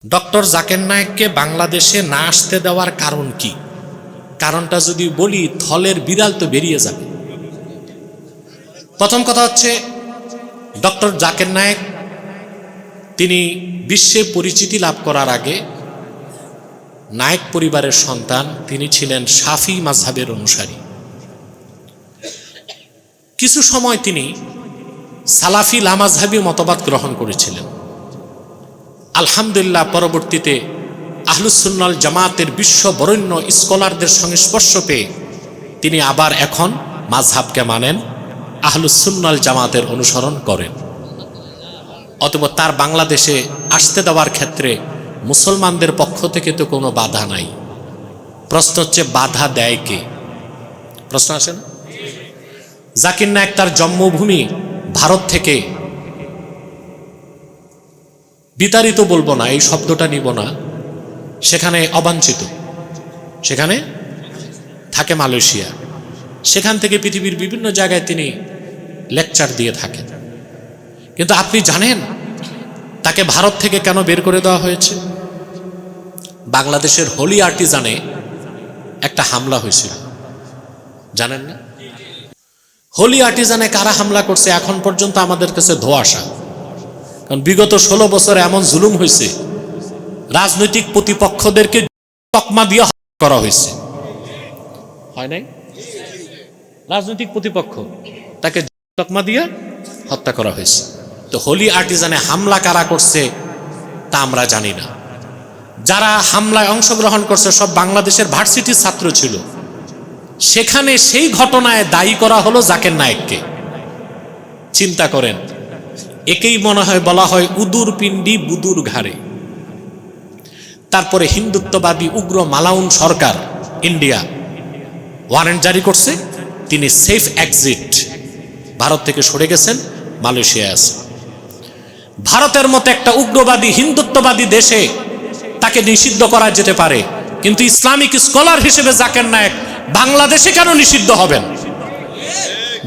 Doctor Zakir নায়েককে বাংলাদেশে না আসতে দেওয়ার কারণ কি? কারণটা যদি বলি থলের বিড়াল তো বেরিয়ে যাবে। প্রথম কথা হচ্ছে, ডক্টর জাকির নায়েক তিনি বিশ্বে পরিচিতি লাভ করার আগে নায়েক পরিবারের সন্তান। তিনি ছিলেন শাফি মাযহাবের অনুসারী। কিছু সময় তিনি সালাফি লামাযহাবী মতবাদ গ্রহণ করেছিলেন। আলহামদুলিল্লাহ, পরবর্তীতে আহলুস সুন্নাহ জামাতের বিশ্ব বরেণ্য স্কলারদের সংস্পর্শ পেয়ে তিনি আবার এখন মাযহাবকে মানেন, আহলুস সুন্নাহ জামাতের অনুসরণ করেন। অতএব তার বাংলাদেশে আসতে দেওয়ার ক্ষেত্রে মুসলমানদের পক্ষ থেকে তো কোনো বাধা নাই। প্রশ্ন হচ্ছে, বাধা দেয় কে? প্রশ্ন আসে না? জাকির নায়েক তার জন্মভূমি ভারত থেকে বিতাড়িত বলবো না, এই শব্দটা নিব না, সেখানে অবাঞ্ছিত, সেখানে থাকে মালয়েশিয়া। সেখান থেকে পৃথিবীর বিভিন্ন জায়গায় তিনি লেকচার দিয়ে থাকেন। কিন্তু আপনি জানেন তাকে ভারত থেকে কেন বের করে দেওয়া হয়েছে? বাংলাদেশের হোলি আর্টিজানে একটা হামলা হয়েছিল, জানেন না? হোলি আর্টিজানে কারা হামলা করছে এখন পর্যন্ত আমাদের কাছে ধোঁয়াশা। কারণ বিগত 16 বছরে এমন জুলুম হয়েছে, রাজনৈতিক প্রতিপক্ষদেরকে তকমা দিয়ে হত্যা করা হয়েছে, হয় নাই? রাজনৈতিক প্রতিপক্ষ তাকে তকমা দিয়ে হত্যা করা হয়েছে। তো হোলি আর্টিজানে হামলা কারা করছে তা আমরা জানি না। যারা হামলায় অংশগ্রহণ করছে সব বাংলাদেশের ভার্সিটির ছাত্র ছিল। সেখানে সেই ঘটনায় দায়ী করা হলো জাকির নায়েককে। চিন্তা করেন, একেই মনে হয় বলা হয় উদুর পিণ্ডি বুদুর ঘাড়ে। তারপরে হিন্দুত্ববাদী উগ্র মালাউন সরকার ইন্ডিয়া ওয়ারেন্ট জারি করছে, তিনি সেফ এক্সিট, ভারত থেকে সরে গেছেন, মালয়েশিয়ায় আছে। ভারতের মতো একটা উগ্রবাদী হিন্দুত্ববাদী দেশে তাকে নিষিদ্ধ করা যেতে পারে, কিন্তু ইসলামিক স্কলার হিসেবে জাকির নায়েক বাংলাদেশে কেন নিষিদ্ধ হবেন?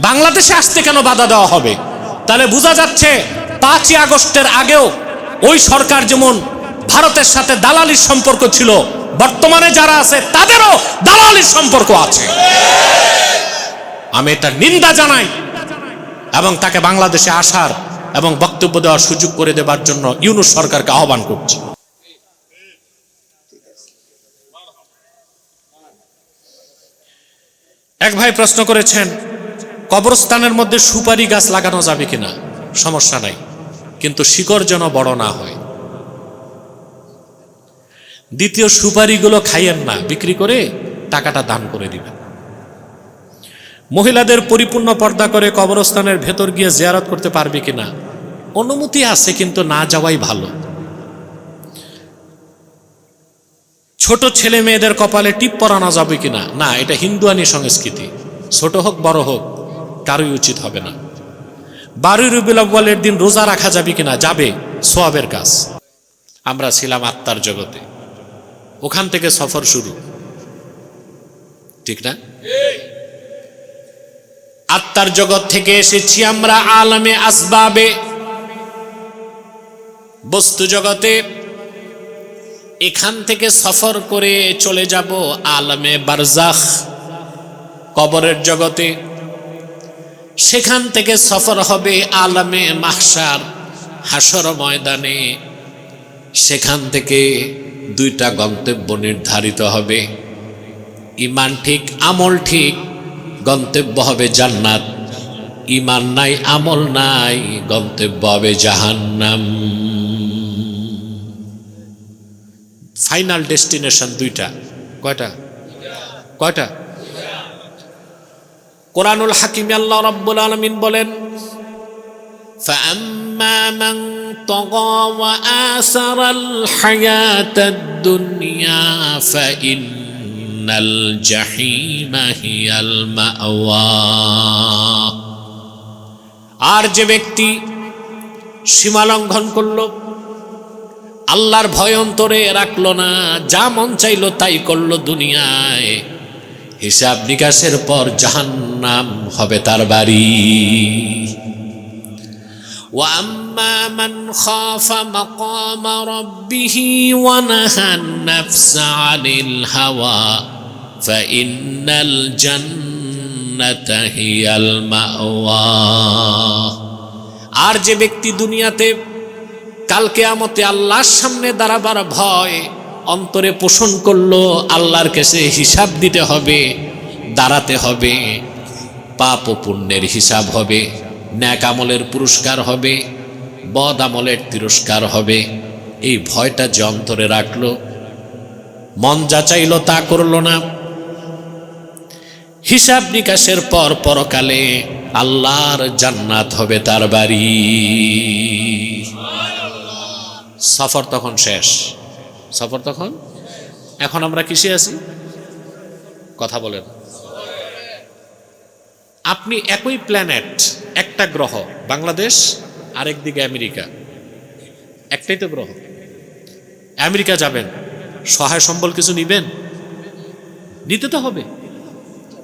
বাংলাদেশে আসতে কেন বাধা দেওয়া হবে? তাহলে বোঝা যাচ্ছে 5ই আগস্টের আগেও ওই সরকার যেমন ভারতের সাথে দালালির সম্পর্ক ছিল, বর্তমানে যারা আছে তাদেরও দালালির সম্পর্ক আছে। আমি এটার নিন্দা জানাই এবং তাকে বাংলাদেশে আসার এবং বক্তব্য দেওয়ার সুযোগ করে দেবার জন্য ইউনূস সরকারকে আহ্বান করছি। এক ভাই প্রশ্ন করেছেন, কবরস্থানের মধ্যে সুপারি গাছ লাগানো যাবে কিনা? সমস্যা নাই, কিন্তু শিকড় যেন বড় না হয়। দ্বিতীয়, সুপারিগুলো খাইয়েন না, বিক্রি করে টাকাটা দান করে দিবেন। মহিলাদের পরিপূর্ণ পর্দা করে কবরস্থানের ভেতর গিয়ে জিয়ারত করতে পারবে কিনা? অনুমতি আছে, কিন্তু না যাওয়াই ভালো। ছোট ছেলে মেয়েদের কপালে টিপ পরানো যাবে কিনা? না, এটা হিন্দুয়ানি সংস্কৃতি, ছোট হোক বড় হোক কারোই উচিত হবে না। 12 রবিউল আউয়ালের দিন রোজা রাখা যাবে কিনা? যাবে, সওয়াবের কাজ। আমরা ছিলাম আত্মার জগতে, ওখান থেকে সফর শুরু, ঠিক না? আত্মার জগৎ থেকে এসেছি আমরা আলামে আসবাবে, বস্তু জগতে। এখান থেকে সফর করে চলে যাব আলামে বারজাখ, কবরের জগতে। সেখান থেকে সফর হবে আলামে মাহশার, হাসর ময়দানে। সেখান থেকে 2টা গন্তব্য নির্ধারিত হবে, ঈমান ঠিক আমল ঠিক, গন্তব্য হবে জান্নাত। ঈমান নাই আমল নাই, গন্তব্য হবে জাহান্নাম। ফাইনাল ডেস্টিনেশন 2টা। কয়টা? কয়টা? কোরআনুল হাকিমে আল্লাহ রাব্বুল আলামিন বলেন, ফাআম্মা মান তাগা ওয়া আসারাল হায়াতাদ দুনিয়া ফাইন্নাল জাহিমা হিয়াল মাওয়া। আর যে ব্যক্তি সীমা লঙ্ঘন করলো, আল্লাহর ভয় অন্তরে রাখলো না, যা মন চাইলো তাই করলো দুনিয়ায়, হিসাব নিকাশের পর জাহান্নাম হবে তার বাড়ি। وأما من خاف مقام ربه ونهى النفس عن الهوى فإن الجنة هي المأوى আর যে ব্যক্তি দুনিয়াতে কাল কিয়ামতে আল্লাহর সামনে দাঁড়াবার ভয় অন্তরে পোষণ করলো, আল্লাহর কাছে হিসাব দিতে হবে, দাঁড়াতে হবে, পাপ ও পুণ্যের হিসাব হবে, ন্যাক আমলের পুরস্কার হবে, বদ আমলের তিরস্কার হবে, এই ভয়টা যে অন্তরে রাখলো, মন যা চাইলো তা করলো না, হিসাব নিকাশের পর পরকালে আল্লাহর জান্নাত হবে তার বাড়ি। সফর তখন শেষ, সফর তখন। এখন আমরা কিসে আছি? কথা বলেন। আপনি একই প্ল্যানেট, একটা গ্রহ বাংলাদেশ, আরেকদিকে আমেরিকা, একটাই তো গ্রহ। আমেরিকা যাবেন, সহায় সম্বল কিছু নিবেন, নিতে তো হবে,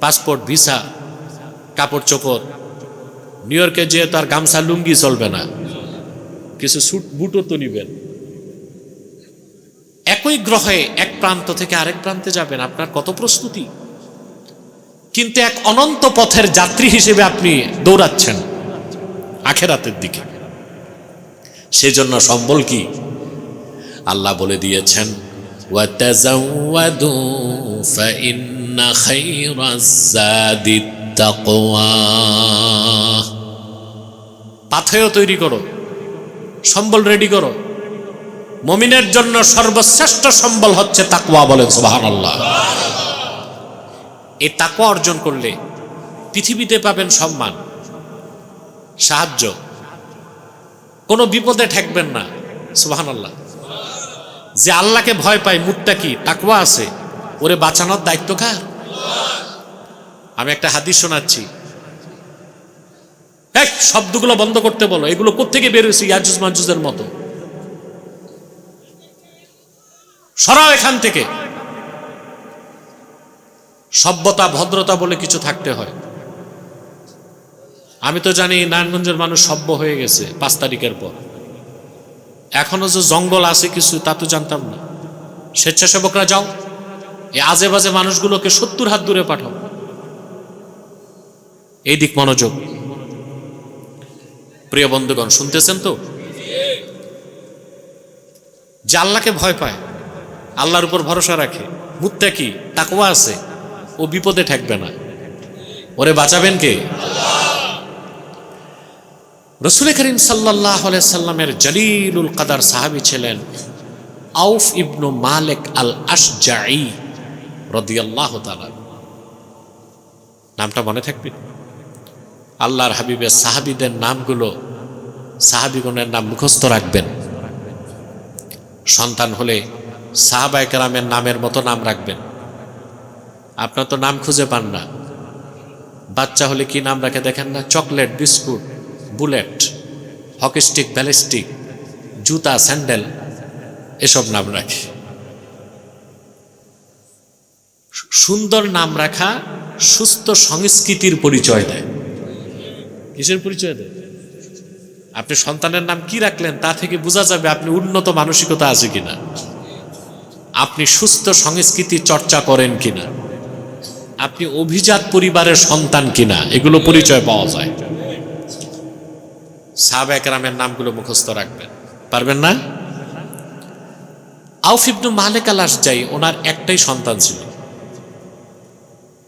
পাসপোর্ট, ভিসা, কাপড় চোপড়। নিউ ইয়র্কে যেয়ে তার গামছা লুঙ্গি চলবে না, কিছু স্যুট বুটও তো নিবেন। একই গ্রহে এক প্রান্ত থেকে আরেক প্রান্তে যাবেন, আপনার কত প্রস্তুতি। কিন্তু এক অনন্ত পথের যাত্রী হিসেবে আপনি দৌড়াচ্ছেন আখেরাতের দিকে। সেজন্য সম্বল কি? আল্লাহ বলে দিয়েছেন, ওয়াতাযাওয়াদু ফাইন্না খায়রাজ যাদিত তাকওয়া। পাথেয় তৈরি করো, সম্বল রেডি করো। মুমিনের জন্য সর্বশ্রেষ্ঠ সম্বল হচ্ছে তাকওয়া। বলেন সুবহানাল্লাহ। এই তাকওয়া অর্জন করলে পৃথিবীতে পাবেন সম্মান, সাহায্য, কোনো বিপদে ঠেকবেন না। সুবহানাল্লাহ। যে আল্লাহকে ভয় পায়, মুত্তাকি, তাকওয়া আছে, ওরে বাঁচানোর দায়িত্ব কার? আমি একটা হাদিস শোনাচ্ছি, এক শব্দগুলো বন্ধ করতে বলো। এগুলো কোত্থেকে বের হয়েছে? ইয়াজুজ মাজুজের মতো। সরাও এখান থেকে। সভ্যতা, ভদ্রতা বলে কিছু থাকতে হয়। আমি তো জানি নারায়ণগঞ্জের মানুষ সভ্য হয়ে গেছে 5 তারিখের পর। এখনো যে জঙ্গল আছে কিছু, তা তো জানতাম না। স্বেচ্ছাসেবকরা যাও, এই আজে বাজে মানুষগুলোকে 70 হাত দূরে পাঠাও। এই দিক মনোযোগ। প্রিয় বন্ধুগণ, শুনতেছেন তো? যে আল্লাহকে ভয় পায়, আল্লাহর উপর ভরসা রাখে, মুত্তাকি, তাকওয়া আছে, ও বিপদে ঠেকবে না। ওরে বাঁচাবেন কে? রাসূল করিম সাল্লাল্লাহু আলাইহি সাল্লামের জলিলুল কদর সাহাবী ছিলেন আউফ ইবনু মালিক আল আশজাঈ রাদিয়াল্লাহু তাআলা। নামটা মনে থাকবে? আল্লাহর হাবিবের সাহাবীদের নামগুলো, সাহাবীগণের নাম মুখস্থ রাখবেন। সন্তান হলে সাহাবায়ে কেরামের নামের মতো নাম রাখবেন। আপনার তো নাম খুঁজে পান না। বাচ্চা হলে কি নাম রাখে দেখেন না? Chocolate, biscuit, bullet, hockey stick, ballistic, জুতা, স্যান্ডেল, এসব নাম রাখে। সুন্দর নাম রাখা সুস্থ সংস্কৃতির পরিচয় দেয়। কিসের পরিচয় দেয়? আপনি সন্তানের নাম কি রাখলেন তা থেকে বোঝা যাবে আপনি উন্নত মানসিকতা আছে কিনা, আপনি সুস্থ সংস্কৃতি চর্চা করেন কিনা, আপনি অভিজাত পরিবারের সন্তান কিনা, এগুলো পরিচয় পাওয়া যায়। সাহাবায়ে কেরামের নামগুলো মুখস্থ রাখবেন। পারবেন না? আউফ ইবনু মালিক আল আশজাঈ, ওনার একটাই সন্তান ছিল।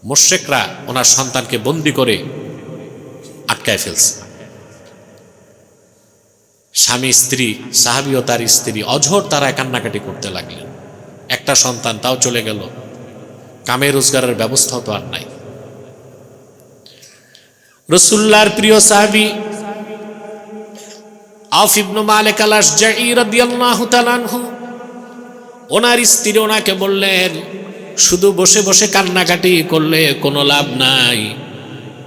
মুশরিকরা ওনার সন্তানকে বন্দী করে আটকায় ফেলছে। স্বামী, স্ত্রী, সাহাবী ও তার স্ত্রী অঝোর তারা কান্নাকাটি করতে লাগলেন। একটা সন্তান, তাও চলে গেল। কামে রোজগারের ব্যবস্থা তো আর নাই। রাসূলুল্লাহর প্রিয় সাহাবী আউফ ইবনু মালিক আল আশজাঈ রাদিয়াল্লাহু তাআলা আনহু, ওনার স্ত্রী ওনাকে বললেন, শুধু বসে বসে কান্নাকাটি করলে কোনো লাভ নাই।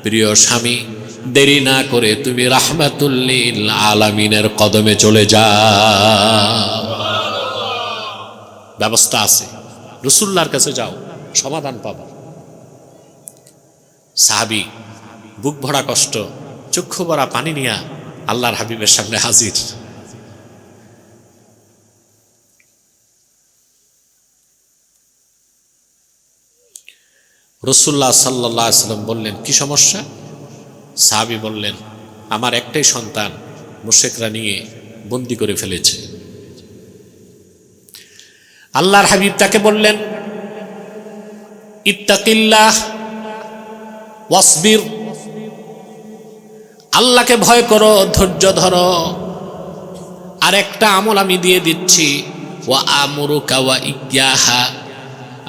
প্রিয় স্বামী, দেরি না করে তুমি রাহমাতুল লিল আলামিনের কদমে চলে যাও। ব্যবস্থা আছে, রাসূলুল্লাহর কাছে যাও, সমাধান পাবা। সাহাবী বুক ভরা কষ্ট, চক্ষু ভরা পানি নিয়া আল্লাহর হাবিবের সামনে হাজির। রাসূলুল্লাহ সাল্লাল্লাহু আলাইহি ওয়াসাল্লাম বললেন, কি সমস্যা? সাহাবী বললেন, আমার একটাই সন্তান মুশরিকরা নিয়ে বন্দী করে ফেলেছে। আল্লাহর হাবিব তাকে বললেন, ইত্তাকিল্লাহ ওয়াসবির, আল্লাহকে ভয় করো, ধৈর্য ধরো। আর একটা আমল আমি দিয়ে দিচ্ছি, ওয়া আমুরুকা ওয়া ইয়্যাহা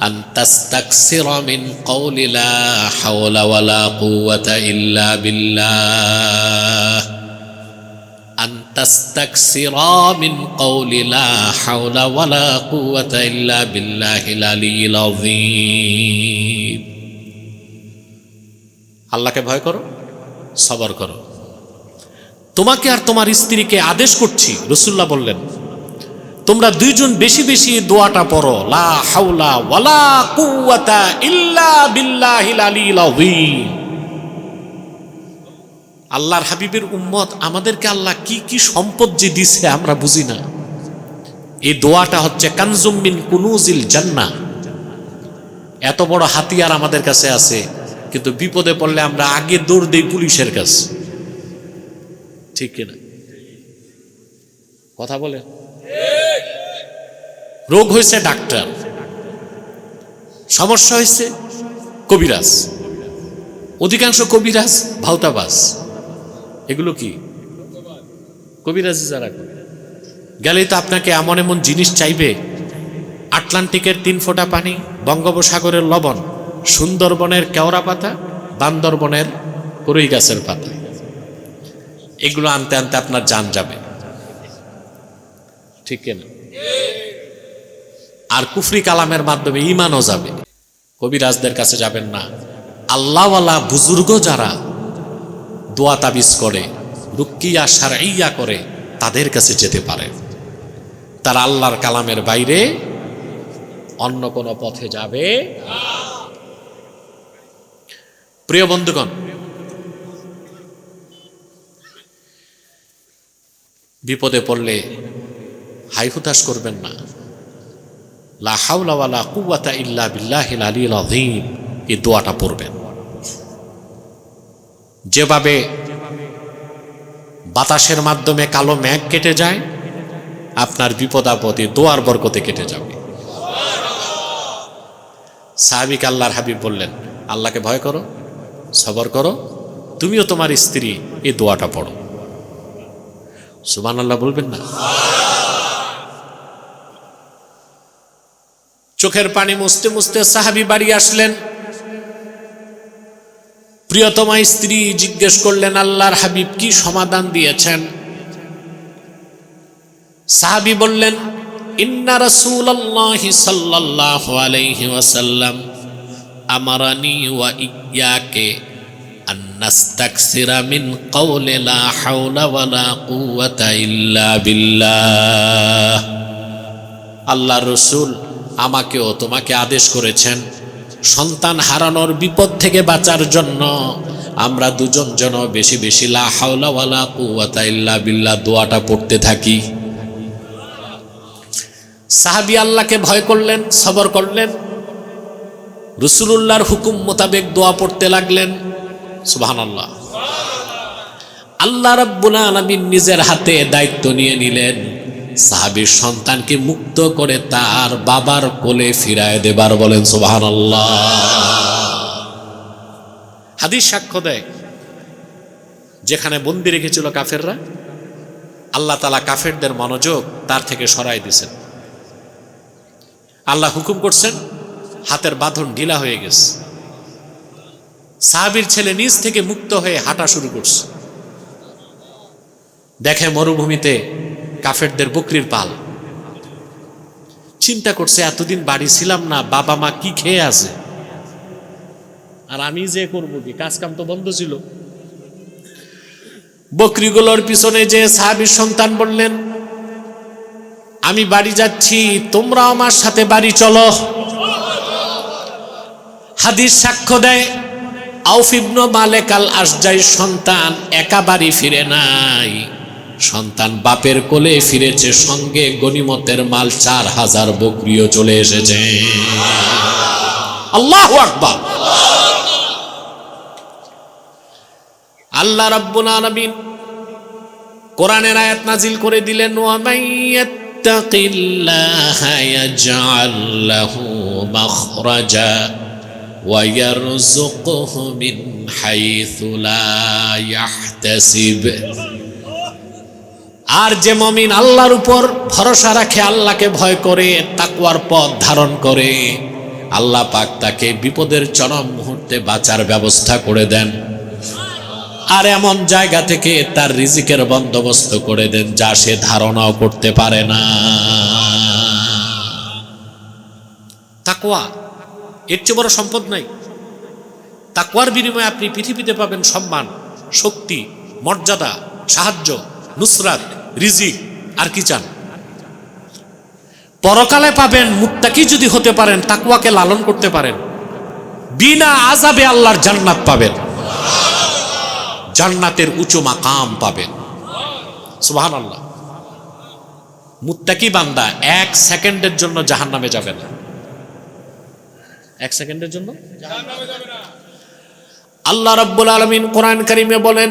আন তাস্তাকসিরা মিন কওলি লা হাওলা ওয়ালা কুওয়াতা ইল্লা বিল্লাহ, আন তাস্তাকসিরা মিন কওলি লা হাওলা ওয়ালা কুওয়াতা ইল্লা বিল্লাহিল আলিয়্যিল আযীম। আল্লাহকে ভয় করো, সবর করো। তোমাকে আর তোমার স্ত্রীকে আদেশ করছি, রাসূলুল্লাহ বললেন, তোমরা দুইজন বেশি বেশি দোয়াটা পড়ো, লা হাওলা ওয়ালা কুওয়াতা ইল্লা বিল্লাহিল আলিয়্যিল আযীম। আল্লাহর হাবিবের উম্মত, আমাদেরকে আল্লাহ কি কি সম্পদ যে দিছে আমরা বুঝি না। এই দোয়াটা হচ্ছে কানজুম মিন কুনুজিল জান্নাহ। এত বড় হাতিয়ার আমাদের কাছে আছে, কিন্তু বিপদে পড়লে আমরা আগে দৌড় দেই পুলিশের কাছে, ঠিক কিনা? কথা বলে। রোগ হয়েছে ডাক্তার, সমস্যা হয়েছে কবিরাজ। অধিকাংশ কবিরাজ ভাওতাবাজ। এগুলো কি কবিরাজি যারা করে, গেলেই তো আপনাকে এমন এমন জিনিস চাইবে, আটলান্টিকের 3 ফোঁটা পানি, বঙ্গোপসাগরের লবণ, সুন্দরবনের কেওড়া পাতা, বান্দরবনের কড়ই গাছের পাতা, এগুলো আনতে আনতে আপনার জান যাবে, ঠিক কিনা? আর কুফরি কালামের মাধ্যমে ঈমানও যাবে। কবিরাজদের কাছে যাবেন না। আল্লাহওয়ালা বুজুর্গ যারা দোয়া তাবিজ করে, রুকিয়া শারঈয়া করে, তাদের কাছে যেতে পারে। তারা আল্লাহর কালামের বাইরে অন্য কোনো পথে যাবে না। প্রিয় বন্ধুগণ, বিপদে পড়লে হাই হুতাশ করবেন না। লা হাওলা ওয়ালা কুওয়াতা ইল্লা বিল্লাহিল আলিয়্যিল আযীম, এই দোয়াটা পড়বেন। যেভাবে বাতাসের মাধ্যমে কালো মেঘ কেটে যায়, আপনার বিপদ আপদে দোয়ার বরকতে কেটে যাবে। সাহাবীকে আল্লাহর হাবিব বললেন, আল্লাহকে ভয় করো, সবর করো, তুমিও তোমার স্ত্রী এই দোয়াটা পড়ো। সুবহানাল্লাহ বলবেন না? চোখের পানি মুছতে মুছতে সাহাবী বাড়ি আসলেন। প্রিয়তমা স্ত্রী জিজ্ঞেস করলেন, আল্লাহর হাবিব কি সমাধান দিয়েছেন? সাহাবী বললেন, ইন্না রাসূলুল্লাহি সাল্লাল্লাহু আলাইহি ওয়াসাল্লাম আমারানি ওয়া ইয়্যাকে আন নাস্তাকসিরা মিন কওলি লা হাওলা ওয়ালা কুওয়াতা ইল্লা বিল্লাহ। আল্লাহর রাসূল আমাকেও তোমাকে আদেশ করেছেন, সন্তান হারানোর বিপদ থেকে বাঁচার জন্য আমরা দুজন যেন বেশি বেশি লা হাওলা ওয়ালা কুওয়াতা ইল্লা বিল্লাহ দোয়াটা পড়তে থাকি। সাহাবী আল্লাহকে ভয় করলেন, সবর করলেন, রাসূলুল্লাহর হুকুম মোতাবেক দোয়া পড়তে লাগলেন। সুবহানাল্লাহ। আল্লাহ রাব্বুল আলামিন নিজের হাতে দায়িত্ব নিয়ে নিলেন, সাহাবীর সন্তানকে মুক্ত করে তার বাবার কোলে ফিরায় দেবার। বলেন সুবহানাল্লাহ। হাদিস সাক্ষ্য দেয়, যেখানে বন্দী রেখেছিল কাফেররা, আল্লাহ তাআলা কাফেরদের মনোযোগ তার থেকে সরাই দিয়েছেন। আল্লাহ হুকুম করছেন, হাতের বাঁধন ঢিলা হয়ে গেছে। সাহাবীর ছেলে নিজ থেকে মুক্ত হয়ে হাঁটা শুরু করছে। দেখে মরুভূমিতে কাফেরদের বকরির পাল। চিন্তা করছে, এতদিন বাড়ি ছিলাম না, বাবা মা কি খেয়ে আছে, আর আমি যে করবো কি, কাজ কাম তো বন্ধ ছিল। বকরিগুলোর পিছনে যে সাহাবীর সন্তান বললেন, আমি বাড়ি যাচ্ছি, তোমরা আমার সাথে বাড়ি চলো। হাদিস সাক্ষ্য দেয়, আউফ ইবনে মালিক আল আশজাই সন্তান একা বাড়ি ফিরে নাই, সন্তান বাপের কোলে ফিরেছে, সঙ্গে গনিমতের মাল 4000 বকরিও চলে এসেছে। আল্লাহু আকবার। আল্লাহ রাব্বুল আলামিন কোরআনের আয়াত নাজিল করে দিলেন, ওয়া মাইয়াত্তাকিল্লাহা ইয়াজআল লাহু মাখরাজা ওয়া ইয়ারযুকহু মিন হাইসু লা ইয়াহতাসিব। আর যে মুমিন আল্লাহর উপর ভরসা রাখে, আল্লাহকে ভয় করে, তাকওয়ার পথ ধারণ করে, আল্লাহ পাক তাকে বিপদের চরম মুহূর্তে বাঁচার ব্যবস্থা করে দেন, আর এমন জায়গা থেকে তার রিজিকের বন্দোবস্ত করে দেন যা সে ধারণাও করতে পারে না। তাকওয়া এর চেয়ে বড় সম্পদ নাই। তাকওয়ার বিনিময়ে আপনি পৃথিবীতে পাবেন সম্মান, শক্তি, মর্যাদা, সাহায্য, নুসরাত, রিজিক, আর কি চান? পরকালে পাবেন মুত্তাকি যদি হতে পারেন, তাকওয়াকে লালন করতে পারেন, বিনা আযাবে আল্লাহর জান্নাত পাবেন, জান্নাতের উঁচু মাকাম পাবেন। সুবহানাল্লাহ। মুত্তাকি বান্দা 1 সেকেন্ডের জন্য জাহান্নামে যাবে না, 1 সেকেন্ডের জন্য জাহান্নামে যাবে না। আল্লাহ রাব্বুল আলামিন কোরআন কারীমে বলেন,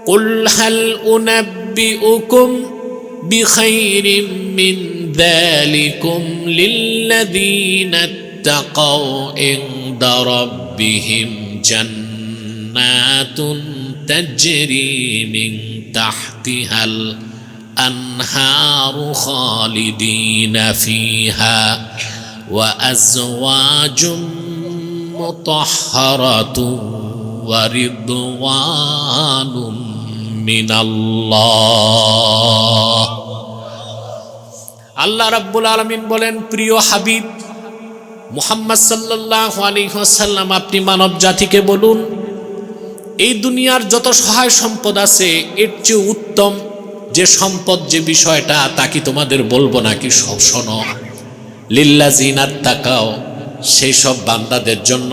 কুল হাল উনাব্বিউকুম বিখাইরিম মিন যালিকুম লিল্লাযীনা ইত্তাকাউ ইনদা রাব্বিহিম জান্নাতুন তাজরি মিন তাহতিহাল আনহারু খালিদিনা ফিহা ওয়া আজওয়াজুম মুতাহহারাতুন ওয়া রিদওয়ানুম মিনাল্লাহ। আল্লাহ রাব্বুল আলামিন বলেন, প্রিয় হাবিব মুহাম্মদ সাল্লাল্লাহু আলাইহি ওয়াসাল্লাম, আপনি মানব জাতিকে বলুন, এই দুনিয়ার যত সহায় সম্পদ আছে এর চেয়ে উত্তম যে সম্পদ, যে বিষয়টা, তা কি তোমাদের বলবো নাকি? সব শোনো। লিল্লাযিনা তাকাও, সেই সব বান্দাদের জন্য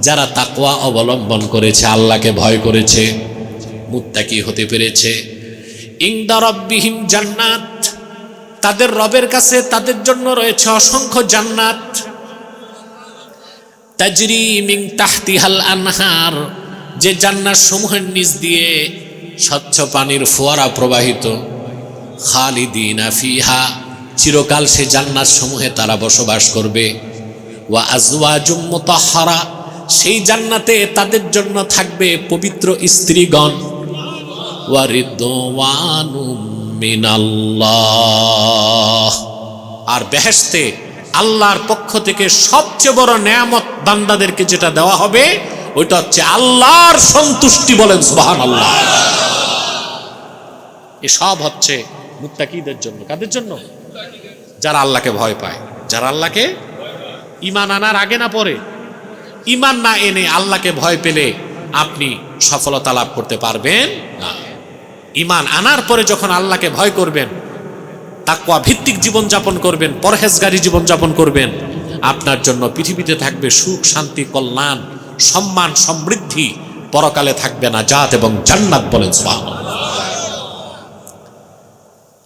যারা তাকওয়া অবলম্বন করেছে, আল্লাহকে ভয় করেছে, মুত্তাকি হতে পেরেছে। ইনদা রাব্বিহিম জান্নাত, তাদের রবের কাছে তাদের জন্য রয়েছে অসংখ্য জান্নাত। তাজরি মিন তাহতিহাল আনহার, যে জান্নাত সমূহের নিচ দিয়ে স্বচ্ছ পানির ফোয়ারা প্রবাহিত। খালিদিনা ফিহা, চিরকাল সে জান্নাত সমূহে তারা বসবাস করবে। ওয়া আজওয়াজুম মুতাহহারা, সেই জান্নাতে তাদের জন্য থাকবে পবিত্র স্ত্রীগণ। ওয়া রিদওয়ানুম মিনাল্লাহ, আর বেহেশতে আল্লাহর পক্ষ থেকে সবচেয়ে বড় নেয়ামত বান্দাদেরকে যেটা দেওয়া হবে ওইটা হচ্ছে আল্লাহর সন্তুষ্টি। বলেন সুবহানাল্লাহ। এসব হচ্ছে মুত্তাকিদের জন্য। কাদের জন্য? যারা আল্লাহকে ভয় পায়, যারা আল্লাহকে, ঈমান আনার আগে না পরে। ঈমান না এনে আল্লাহকে ভয় পেলে আপনি সফলতা লাভ করতে পারবেন না। ঈমান আনার পরে যখন আল্লাহকে ভয় করবেন, তাকওয়া ভিত্তিক জীবনযাপন করবেন, পরহেজগারী জীবনযাপন করবেন, আপনার জন্য পৃথিবীতে থাকবে সুখ, শান্তি, কল্যাণ, সম্মান, সমৃদ্ধি, পরকালে থাকবে নাজাত এবং জান্নাত। বলেন সুবহানাল্লাহ।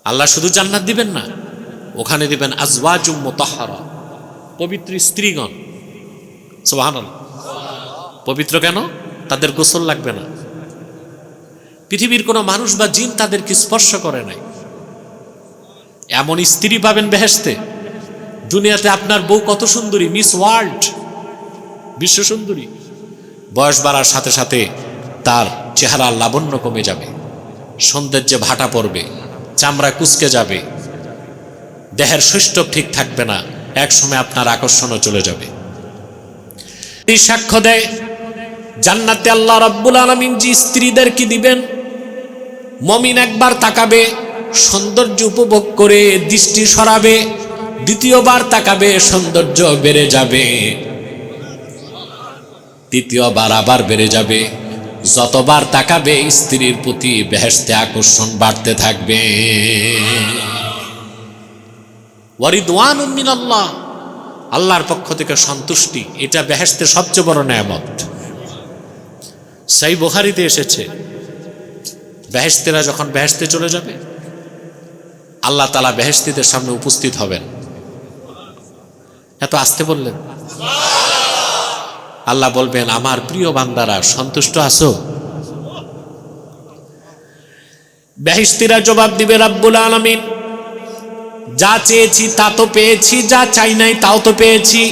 আল্লাহ শুধু জান্নাত দিবেন না, ওখানে দিবেন আজওয়াজুম মুতাহহারা, পবিত্র স্ত্রীগণ। সুবহানাল্লাহ। পবিত্র কেন? তাদের গোসল লাগবে না, পৃথিবীর কোনো মানুষ বা জিন তাদেরকে স্পর্শ করে নাই। এমন স্ত্রী পাবেন বেহেশতে। দুনিয়াতে আপনার বউ কত সুন্দরী, মিস ওয়ার্ল্ড, বিশ্ব সুন্দরী, বয়স বাড়ার সাথে সাথে তার চেহারার লাবণ্য কমে যাবে, সৌন্দর্যে ভাটা পড়বে, চামড়া কুঁচকে যাবে, দেহের সৌষ্ঠব ঠিক থাকবে না, এক সময় আপনার আকর্ষণও চলে যাবে। এই সাক্ষ্য দেয় জান্নাতে আল্লাহ রাব্বুল আলামিন যে স্ত্রীদেরকে দিবেন, মুমিন একবার তাকাবে, সৌন্দর্য উপভোগ করে দৃষ্টি সরাবে, দ্বিতীয়বার তাকাবে, সৌন্দর্য বেড়ে যাবে, তৃতীয়বার আবার বেড়ে যাবে। যতবার তাকাবে স্ত্রীর প্রতি বেহেশতে আকর্ষণ বাড়তে থাকবে। ওয়া রিদওয়ানুম মিনাল্লাহ, আল্লাহর পক্ষ থেকে সন্তুষ্টি, এটা বেহেশতের সবচেয়ে বড় নেয়ামত। সহিহ বুখারীতে এসেছে, বেহেশতিরা যখন বেহেশতে চলে যাবে, আল্লাহ তাআলা বেহেশতিদের সামনে উপস্থিত হবেন। এত আসতে বললেন? আল্লাহ বলবেন, আমার প্রিয় বান্দারা সন্তুষ্ট আছো? বেহেশতিরা জবাব দিবে, রাব্বুল আলামিন, যা চেয়েছি তা তো পেয়েছি, যা চাই নাই তাও তো পেয়েছি।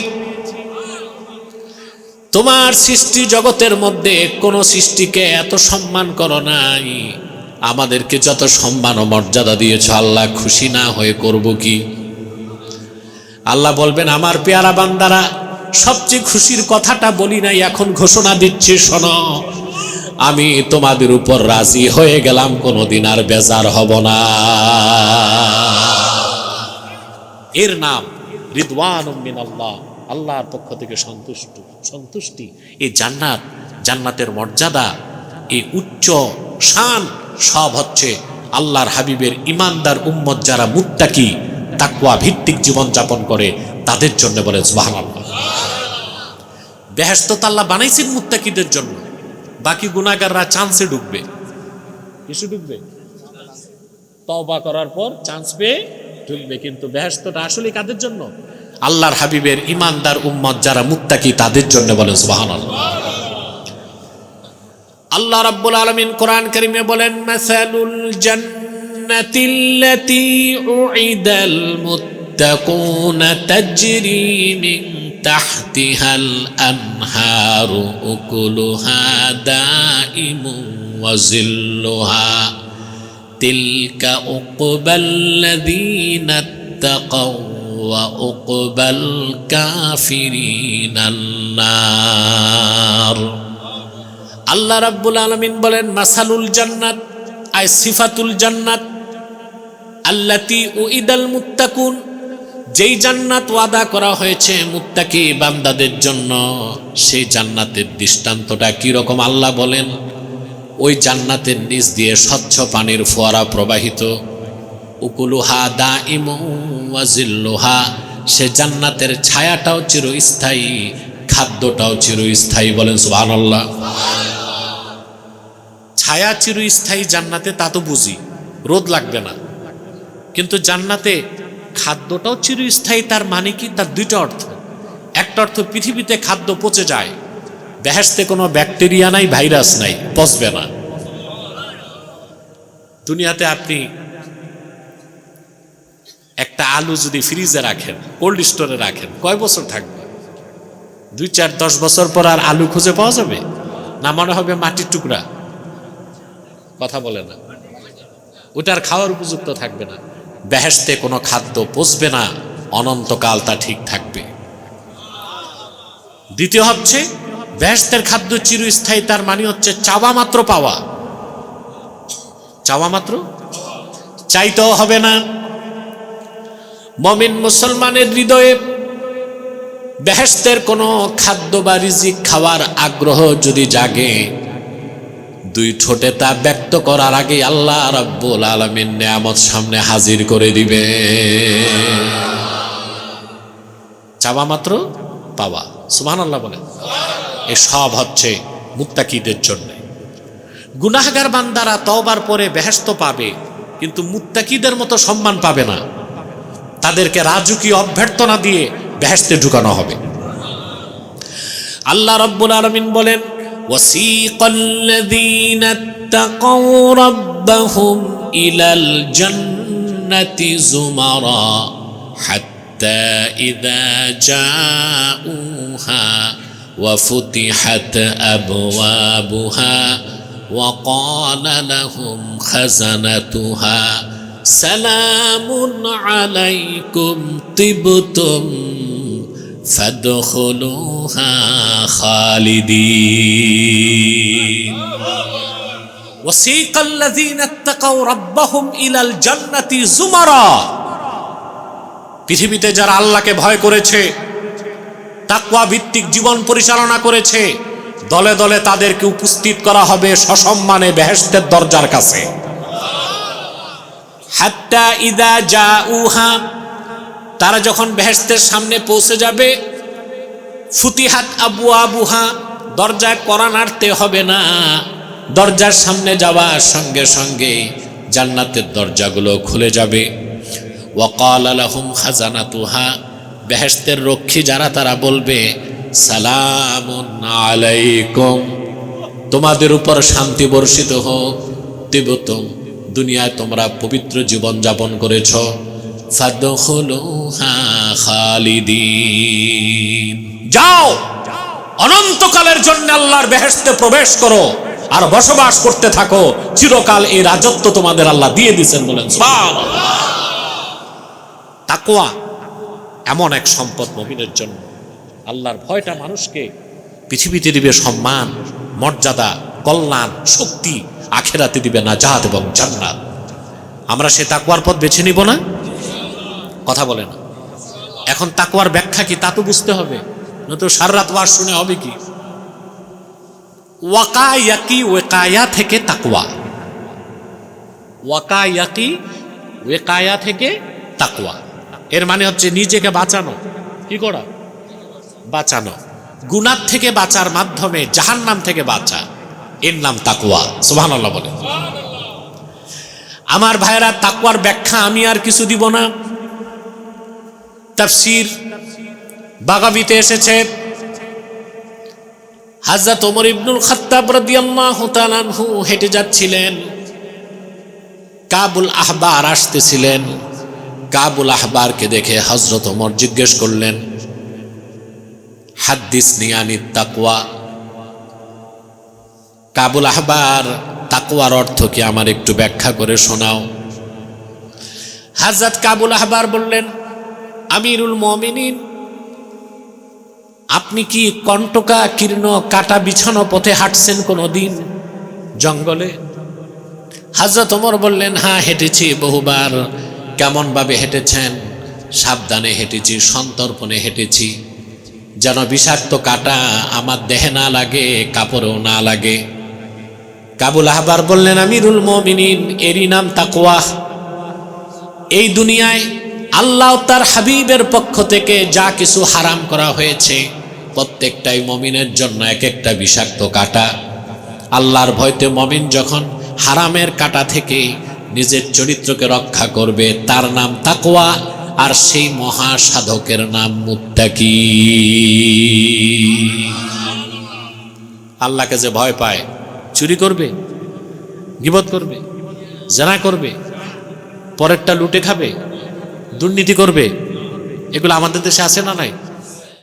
তোমার সৃষ্টি জগতের মধ্যে কোন সৃষ্টিকে এত সম্মান করো নাই, আমাদেরকে যত সম্মান ও মর্যাদা দিয়েছ আল্লাহ, খুশি না হয়ে করব কি? আল্লাহ বলবেন, আমার পেয়ারা বান্দারা, সবচেয়ে খুশির কথাটা বলি নাই, এখন ঘোষণা দিচ্ছি, শোনো, আমি তোমাদের উপর রাজি হয়ে গেলাম, কোনোদিন আর বেজার হব না। এর নাম রিদওয়ানুম মিনাল্লাহ, আল্লাহর পক্ষ থেকে সন্তুষ্টি। এই জান্নাত, জান্নাতের মর্যাদা, এই উচ্চ শান সব হচ্ছে আল্লাহর হাবিবের ইমানদার উম্মত যারা মুত্তাকি, তাকওয়া ভিত্তিক জীবন যাপন করে তাদের জন্য। বলে সুবহানাল্লাহ। বেহেশত আল্লাহ বানাইছেন মুত্তাকিদের জন্য, বাকি গুনাহগাররা চান্সে ঢুকবে। কিসে ঢুকবে? তওবা করার পর চান্স পেয়ে ঢুকবে। কিন্তু বেহেশতটা আসলে কাদের জন্য? আল্লাহর হাবিবের ইমানদার উম্মত যারা মুত্তাকি তাদের জন্য। বলেন সুবহানাল্লাহ। আল্লাহ রাব্বুল আলামিন কোরআন কারীমে বলেন, মাসালুল জান্নাতিল্লাতী উইদাল মুত্তাকুনা তাজরি মিন তাহতিহাল আনহারু উকুলুহা দাইমুন ওয়া জিল্লুহা তিলকা উকবাল্লাযীনা তাকাউ ওয়া উকবাল কাফিরিনান নার। আল্লাহ রাব্বুল আলামিন বলেন, মাসালুল জান্নাত আই সিফাতুল জান্নাত আল্লাতী উইদাল মুত্তাকুন, যেই জান্নাত ওয়াদা করা হয়েছে মুত্তাকি বান্দাদের জন্য, সেই জান্নাতের দৃষ্টান্তটা কি রকম আল্লাহ বলেন, ওই জান্নাতের নিচ দিয়ে স্বচ্ছ পানির ফোয়ারা প্রবাহিত, উকুলুহা দাইমুন ওয়া জিল্লুহা, সে জান্নাতের ছায়াটাও চিরস্থায়ী, খাদ্যটাও চিরস্থায়ী। বলেন সুবহানাল্লাহ। ছায়া চিরস্থায়ী জান্নাতে, তা তো বুঝি, রোদ লাগবে না। কিন্তু জান্নাতে খাদ্যটাও চিরস্থায়ী, তার মানে কি? তার দুইটা অর্থ। একটা অর্থ, পৃথিবীতে খাদ্য পচে যায়, বেহেশতে কোনো ব্যাকটেরিয়া নাই, ভাইরাস নাই, পচবে না। দুনিয়াতে আপনি একটা আলু যদি ফ্রিজে রাখেন, কোল্ড স্টোরে রাখেন, কয় বছর থাকবে? 2, 4, 10 বছর পর আর আলু খুঁজে পাওয়া যাবে না? মনে হবে মাটির টুকরা। কথা বলে না, ওটার খাওয়ার উপযুক্ত থাকবে না। বেহেশতে কোনো খাদ্য পচবে না, অনন্তকাল তা ঠিক থাকবে। দ্বিতীয় হচ্ছে, বেহেশতের খাদ্য চিরস্থায়ী, তার মানে হচ্ছে চাওয়া মাত্র পাওয়া। চাওয়া মাত্র, চাইতেও হবে না। মুমিন মুসলমানের হৃদয়ে বেহেশতের কোনো খাদ্য বা রিজিক খাওয়ার আগ্রহ যদি জাগে, 2 ঠোঁটে তা ব্যক্ত করার আগে আল্লাহ রাব্বুল আলামিন নিয়ামত সামনে হাজির করে দিবে। চাওয়া মাত্র পাওয়া। সুবহানাল্লাহ বলেন। এই সব হচ্ছে মুত্তাকিদের জন্য। গুনাহগার বান্দারা তওবার পরে বেহেশত পাবে, কিন্তু মুত্তাকিদের মতো সম্মান পাবে না। তাদেরকে রাজকীয় অভ্যর্থনা দিয়ে বেহেশতে ঢুকানো হবে। আল্লাহ রাব্বুল আলামিন বলেন, ওয়াসিকাল্লাযীনা তাকাউ রাব্বাহুম ইলাল জান্নাতি যুমারা হাত্তা ইযা জাউহা ওয়া ফুতিহাত আবওয়াবুহা ওয়া ক্বালা লাহুম খাযানাতুহা সালামুন আলাইকুম তিবতুম ফাদখুলুহা খালিদিন। ওয়াসিকাল্লাযীনা ইত্তাকাউ রাব্বাহুম ইলাল জান্নাতি যুমারা, পৃথিবীতে যারা আল্লাহকে ভয় করেছে, তাকওয়া ভিত্তিক জীবন পরিচালনা করেছে, দলে দলে তাদেরকে উপস্থিত করা হবে সসম্মানে বেহেশতের দরজার কাছে। হাত্তা ইযা জাউহা, তারা যখন বেহেশতের সামনে পৌঁছে যাবে, ফুতিহাত আবওয়াবুহা, দরজায় কড়া নাড়তে হবে না, দরজার সামনে যাওয়ার সঙ্গে সঙ্গে জান্নাতের দরজাগুলো খুলে যাবে। ওয়াকালা লাহুম খাজানাতুহা, বেহেশতের রক্ষী যারা তারা বলবে সালামুন আলাইকুম, তোমাদের উপর শান্তি বর্ষিত হোক, তিবতুম, দুনিয়ায় তোমরা পবিত্র জীবন যাপন করেছ, ফাদখুলুহা খালিদিন, যাও অনন্তকালের জন্য আল্লাহর বেহেশতে প্রবেশ করো আর বসবাস করতে থাকো, চিরকাল এই রাজত্ব তোমাদের আল্লাহ দিয়ে দিয়েছেন। বলেন সুবহানাল্লাহ। তাকওয়া এমন এক সম্পদ মুমিনের জন্য, আল্লাহর ভয়টা মানুষকে পৃথিবীতে দিবে সম্মান, মর্যাদা, কল্যাণ, শক্তি, আখিরাতে দিবে নাজাত এবং জান্নাত। আমরা সে তাকওয়ার পথ বেছে নিব না? কথা বলে না। এখন তাকওয়ার ব্যাখ্যা কি তা তো বুঝতে হবে, নয়তো সারা রাত ওয়াজ শুনে হবে কি? ওয়াকায়াকি ওয়াকায়া থেকে তাকওয়া, ওয়াকায়াকি ওয়াকায়া থেকে তাকওয়া, এর মানে হচ্ছে নিজেকে বাঁচানো। কি করা? বাঁচানো। গুনাহ থেকে বাঁচার মাধ্যমে জাহান্নাম থেকে বাঁচা, এর নাম তাকওয়া। সুবহানাল্লাহ বলে। আমার ভাইরা, তাকওয়ার ব্যাখ্যা আমি আর কিছু দিব না। তাফসীর বাগাবীতে এসেছে, হযরত ওমর ইবনুল খাত্তাব রাদিয়াল্লাহু তাআলা আনহু হেঁটে যাচ্ছিলেন, কাবুল আহবার আসতেছিলেন। কাবুল আহবারকে দেখে হযরত ওমর জিজ্ঞেস করলেন, হাদ্দিসনি আনিত তাকওয়া, কাবুল আহবার, তাকওয়ার অর্থ কি আমার একটু ব্যাখ্যা করে শোনাও। হযরত কাবুল আহবার বললেন, আমিরুল মুমিনিন, আপনি কি কণ্টকা কীর্ণ কাটা বিছানো পথে হাঁটছেন কোনোদিন জঙ্গলে? হযরত ওমর বললেন, হ্যাঁ হেঁটেছি বহুবার। কেমন ভাবে হেঁটেছেন? সাবধানে হেঁটেছি, সন্তর্পণে হেঁটেছি, যেন বিষাক্ত কাটা আমার দেহে না লাগে, কাপড়েও না লাগে। কাবুল আহবার বললেন, আমিরুল মুমিনিন, এরই নাম তাকওয়া। এই দুনিয়ায় আল্লাহ তার হাবিবের পক্ষ থেকে যা কিছু হারাম করা হয়েছে, প্রত্যেকটাই মুমিনের জন্য এক একটা বিষাক্ত কাটা। আল্লাহর ভয়তে মুমিন যখন হারামের কাটা থেকে নিজের চরিত্রকে রক্ষা করবে, তার নাম তাকওয়া, আর সেই মহা সাধকের নাম মুত্তাকি। আল্লাহকে যে ভয় পায়, চুরি করবে, গীবত করবে, জেনা করবে, পরেরটা লুটে খাবে, দুর্নীতি করবে, এগুলো আমাদের দেশে আছে না নাই?